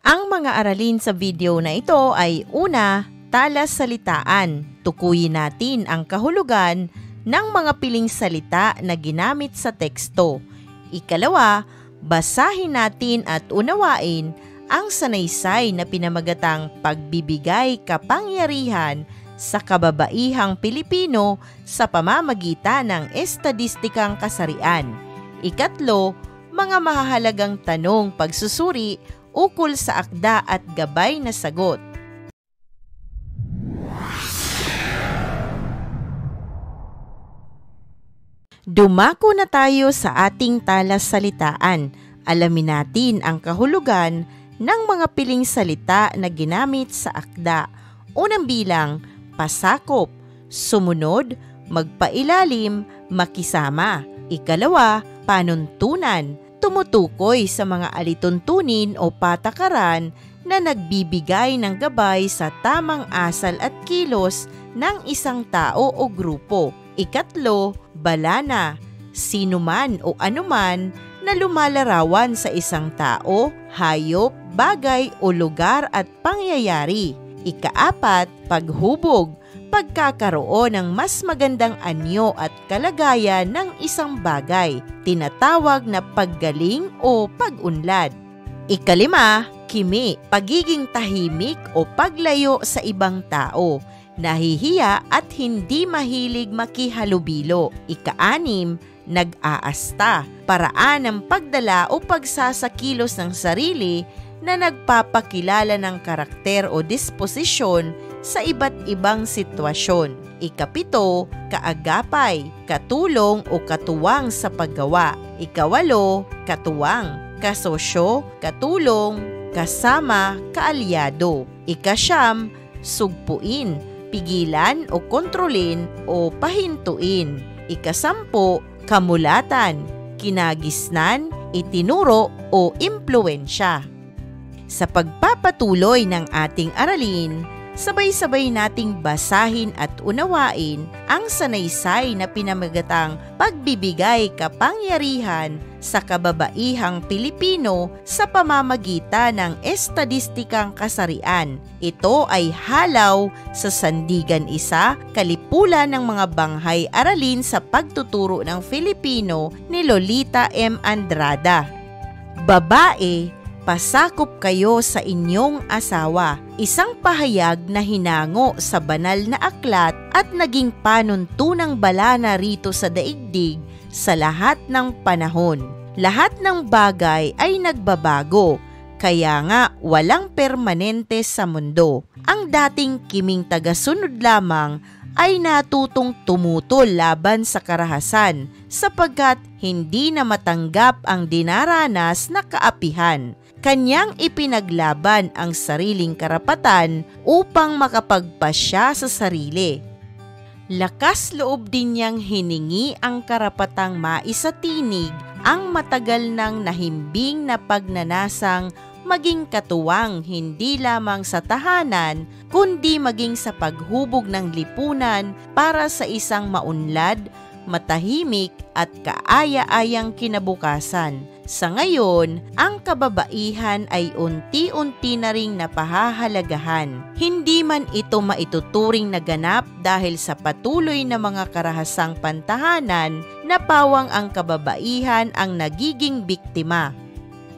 Ang mga aralin sa video na ito ay una, talas-salitaan. Tukuyin natin ang kahulugan ng mga piling salita na ginamit sa teksto. Ikalawa, basahin natin at unawain ang sanaysay na pinamagatang pagbibigay kapangyarihan sa kababaihang Pilipino sa pamamagitan ng estadistikang kasarian. Ikatlo, mga mahahalagang tanong pagsusuri ukol sa akda at gabay na sagot. Dumako na tayo sa ating talas-salitaan. Alamin natin ang kahulugan ng mga piling salita na ginamit sa akda. Unang bilang, pasakop, sumunod, magpailalim, makisama. Ikalawa, panuntunan, tumutukoy sa mga alituntunin o patakaran na nagbibigay ng gabay sa tamang asal at kilos ng isang tao o grupo. Ikatlo, balana, sinuman o anuman na lumalarawan sa isang tao, hayop, bagay o lugar at pangyayari. Ikaapat, paghubog, pagkakaroon ng mas magandang anyo at kalagayan ng isang bagay, tinatawag na paggaling o pag-unlad. Ikalima, kimi, pagiging tahimik o paglayo sa ibang tao, nahihiya at hindi mahilig makihalubilo. Ikaanim, nag-aasta, paraan ng pagdala o pagsasakilos ng sarili na nagpapakilala ng karakter o disposisyon sa iba't ibang sitwasyon. Ikapito, kaagapay, katulong o katuwang sa paggawa. Ikawalo, katuwang, kasosyo, katulong, kasama, kaalyado. Ikasyam, sugpuin, pigilan o kontrolin o pahintuin. Ikasampu, kamulatan, kinagisnan, itinuro o impluwensya. Sa pagpapatuloy ng ating aralin, sabay-sabay nating basahin at unawain ang sanaysay na pinamagatang pagbibigay kapangyarihan sa kababaihang Pilipino sa pamamagitan ng estadistikang kasarian. Ito ay halaw sa Sandigan 1, Kalipulan ng mga Banghay Aralin sa Pagtuturo ng Filipino ni Lolita M. Andrada. Babae, pasakop kayo sa inyong asawa, isang pahayag na hinango sa banal na aklat at naging panuntunang balana rito sa daigdig sa lahat ng panahon. Lahat ng bagay ay nagbabago, kaya nga walang permanente sa mundo. Ang dating kiming tagasunod lamang ay natutong tumutol laban sa karahasan sapagkat hindi na matanggap ang dinaranas na kaapihan. Kanyang ipinaglaban ang sariling karapatan upang makapagpasya sa sarili. Lakas loob din niyang hiningi ang karapatang maisatinig ang matagal nang nahimbing na pagnanasang maging katuwang hindi lamang sa tahanan kundi maging sa paghubog ng lipunan para sa isang maunlad, matahimik at kaaya-ayang kinabukasan. Sa ngayon, ang kababaihan ay unti-unti na ring napahahalagahan. Hindi man ito maituturing na ganap dahil sa patuloy na mga karahasang pantahanan na pawang ang kababaihan ang nagiging biktima.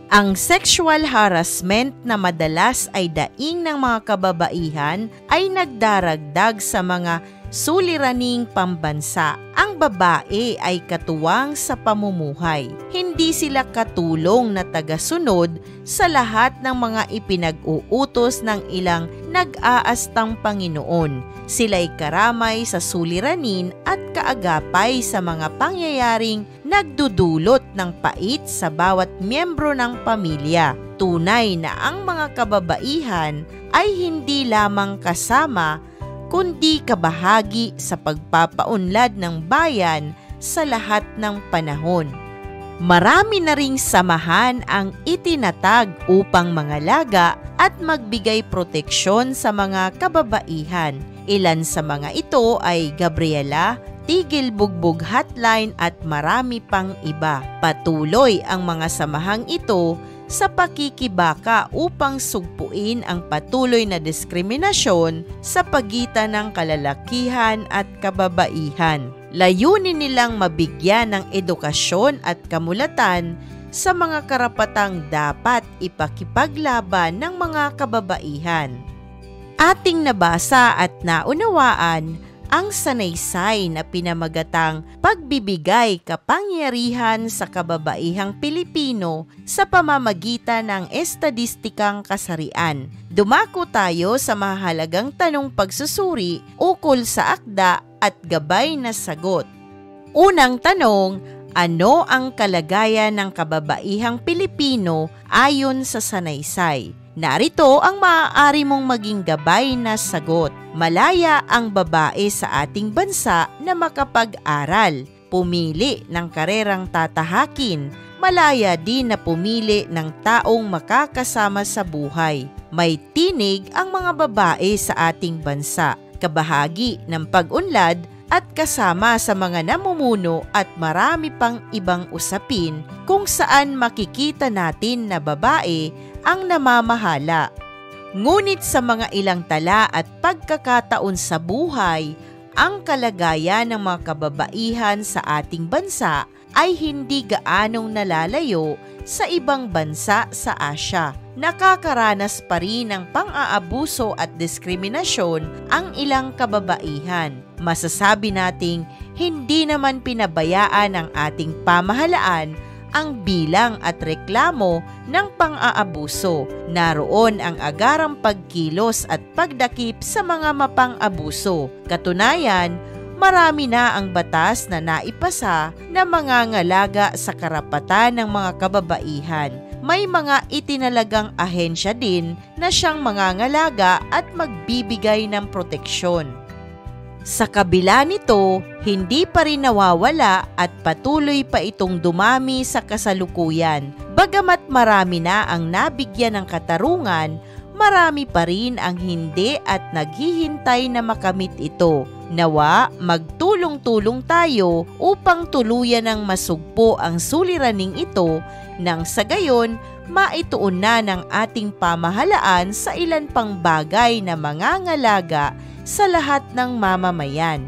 Ang sexual harassment na madalas ay daing ng mga kababaihan ay nagdaragdag sa mga suliraning pambansa. Ang babae ay katuwang sa pamumuhay. Hindi sila katulong na tagasunod sa lahat ng mga ipinag-uutos ng ilang nag-aastang Panginoon. Sila'y karamay sa suliranin at kaagapay sa mga pangyayaring nagdudulot ng pait sa bawat miyembro ng pamilya. Tunay na ang mga kababaihan ay hindi lamang kasama kundi kabahagi sa pagpapaunlad ng bayan sa lahat ng panahon. Marami na ring samahan ang itinatag upang mangalaga at magbigay proteksyon sa mga kababaihan. Ilan sa mga ito ay Gabriela, Tigil Bugbog Hotline at marami pang iba. Patuloy ang mga samahang ito sa pakikibaka upang sugpuin ang patuloy na diskriminasyon sa pagitan ng kalalakihan at kababaihan. Layunin nilang mabigyan ng edukasyon at kamulatan sa mga karapatang dapat ipakipaglaban ng mga kababaihan. Ating nabasa at naunawaan ang sanaysay na pinamagatang pagbibigay kapangyarihan sa kababaihang Pilipino sa pamamagitan ng estadistikang kasarian. Dumako tayo sa mahalagang tanong pagsusuri ukol sa akda at gabay na sagot. Unang tanong, ano ang kalagayan ng kababaihang Pilipino ayon sa sanaysay? Narito ang maaari mong maging gabay na sagot. Malaya ang babae sa ating bansa na makapag-aral, pumili ng karerang tatahakin, malaya din na pumili ng taong makakasama sa buhay. May tinig ang mga babae sa ating bansa, kabahagi ng pag-unlad at kasama sa mga namumuno at marami pang ibang usapin kung saan makikita natin na babae ang namamahala. Ngunit sa mga ilang tala at pagkakataon sa buhay, ang kalagayan ng mga kababaihan sa ating bansa ay hindi gaanong nalalayo sa ibang bansa sa Asya. Nakakaranas pa rin ng pang-aabuso at diskriminasyon ang ilang kababaihan. Masasabi nating hindi naman pinabayaan ng ating pamahalaan ang bilang at reklamo ng pang-aabuso. Naroon ang agarang pagkilos at pagdakip sa mga mapang-abuso. Katunayan, marami na ang batas na naipasa na mangangalaga sa karapatan ng mga kababaihan. May mga itinalagang ahensya din na siyang mangangalaga at magbibigay ng proteksyon. Sa kabila nito, hindi pa rin nawawala at patuloy pa itong dumami sa kasalukuyan. Bagamat marami na ang nabigyan ng katarungan, marami pa rin ang hindi at naghihintay na makamit ito. Nawa, magtulong-tulong tayo upang tuluyan ng masugpo ang suliraning ito nang sa gayon maituon na ng ating pamahalaan sa ilan pang bagay na mangangalaga sa lahat ng mamamayan.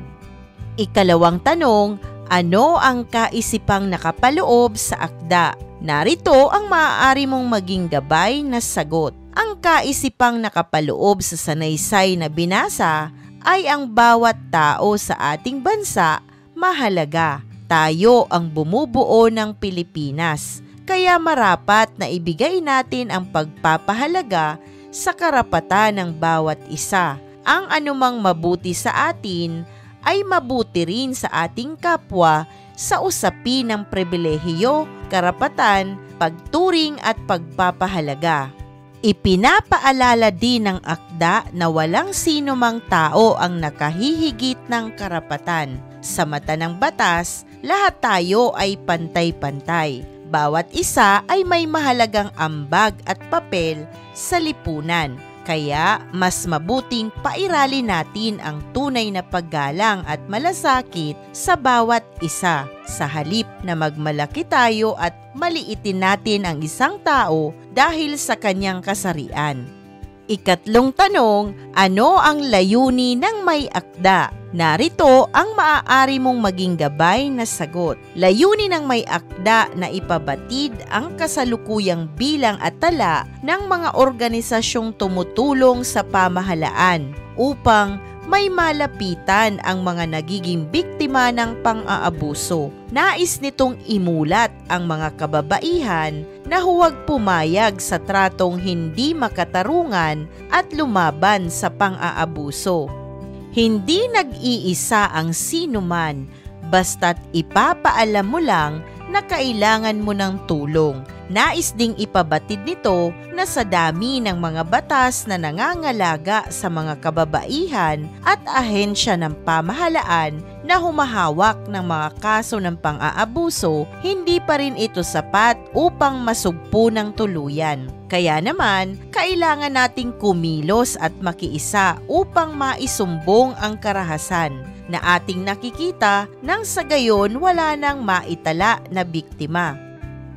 Ikalawang tanong, ano ang kaisipang nakapaloob sa akda? Narito ang maaari mong maging gabay na sagot. Ang kaisipang nakapaloob sa sanaysay na binasa ay ang bawat tao sa ating bansa mahalaga. Tayo ang bumubuo ng Pilipinas, kaya marapat na ibigay natin ang pagpapahalaga sa karapatan ng bawat isa. Ang anumang mabuti sa atin ay mabuti rin sa ating kapwa sa usapin ng pribilehiyo, karapatan, pagturing at pagpapahalaga. Ipinapaalala din ng akda na walang sino mang tao ang nakahihigit ng karapatan. Sa mata ng batas, lahat tayo ay pantay-pantay. Bawat isa ay may mahalagang ambag at papel sa lipunan. Kaya mas mabuting pairalin natin ang tunay na paggalang at malasakit sa bawat isa. Sa halip na magmalaki tayo at maliitin natin ang isang tao dahil sa kanyang kasarian. Ikatlong tanong, ano ang layunin ng may akda? Narito ang maaari mong maging gabay na sagot. Layunin ng may akda na ipabatid ang kasalukuyang bilang at tala ng mga organisasyong tumutulong sa pamahalaan upang may malapitan ang mga nagiging biktima ng pang-aabuso. Nais nitong imulat ang mga kababaihan na huwag pumayag sa tratong hindi makatarungan at lumaban sa pang-aabuso. Hindi nag-iisa ang sinuman, basta't ipapaalam mo lang na kailangan mo ng tulong. Nais ding ipabatid nito na sa dami ng mga batas na nangangalaga sa mga kababaihan at ahensya ng pamahalaan na humahawak ng mga kaso ng pang-aabuso, hindi pa rin ito sapat upang masugpo ng tuluyan. Kaya naman, kailangan nating kumilos at makiisa upang maisumbong ang karahasan na ating nakikita nang sa gayon wala nang maitala na biktima.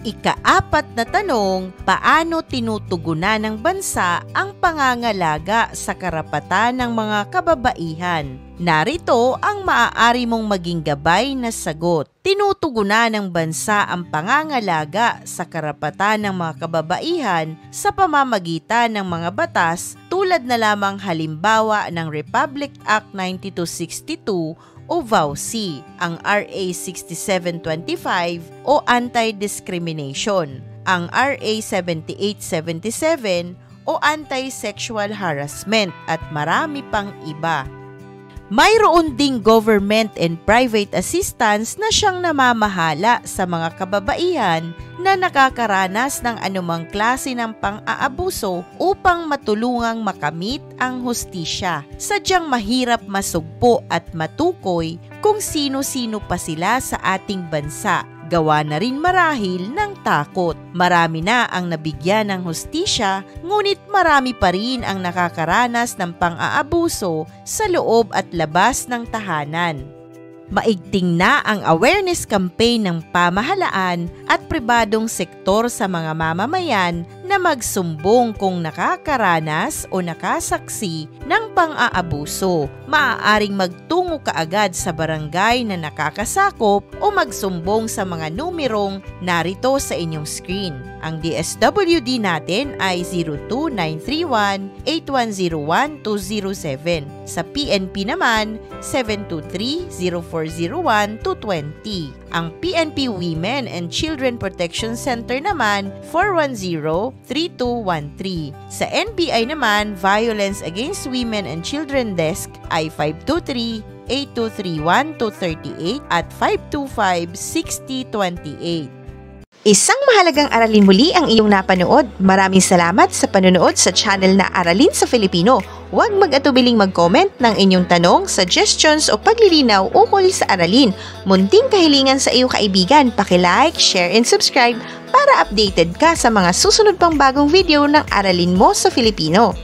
Ika-4 na tanong, paano tinutugunan ng bansa ang pangangalaga sa karapatan ng mga kababaihan? Narito ang maaari mong maging gabay na sagot. Tinutugunan ng bansa ang pangangalaga sa karapatan ng mga kababaihan sa pamamagitan ng mga batas tulad na lamang halimbawa ng Republic Act 9262 o VAUC, ang RA 6725 o Anti-Discrimination, ang RA 7877 o Anti-Sexual Harassment at marami pang iba. Mayroon ding government and private assistance na siyang namamahala sa mga kababaihan na nakakaranas ng anumang klase ng pang-aabuso upang matulungang makamit ang hustisya. Sadyang mahirap masugpo at matukoy kung sino-sino pa sila sa ating bansa. Gawa na rin marahil ng takot. Marami na ang nabigyan ng hustisya, ngunit marami pa rin ang nakakaranas ng pang-aabuso sa loob at labas ng tahanan. Maigting na ang awareness campaign ng pamahalaan at pribadong sektor sa mga mamamayan na magsumbong kung nakakaranas o nakasaksi ng pang-aabuso. Maaaring magtungo kaagad sa barangay na nakakasakop o magsumbong sa mga numerong narito sa inyong screen. Ang DSWD natin ay 02931-8101-207. Sa PNP naman, 723-0401-220. Ang PNP Women and Children Protection Center naman, 410-3213. Sa NBI naman, Violence Against Women and Children Desk ay 523-8231-238 at 525-6028. Isang mahalagang aralin muli ang iyong napanood. Maraming salamat sa panonood sa channel na Aralin sa Filipino. Huwag mag-atubiling mag-comment ng inyong tanong, suggestions o paglilinaw ukol sa aralin. Munting kahilingan sa iyong kaibigan, paki-like, share and subscribe para updated ka sa mga susunod pang bagong video ng Aralin mo sa Filipino.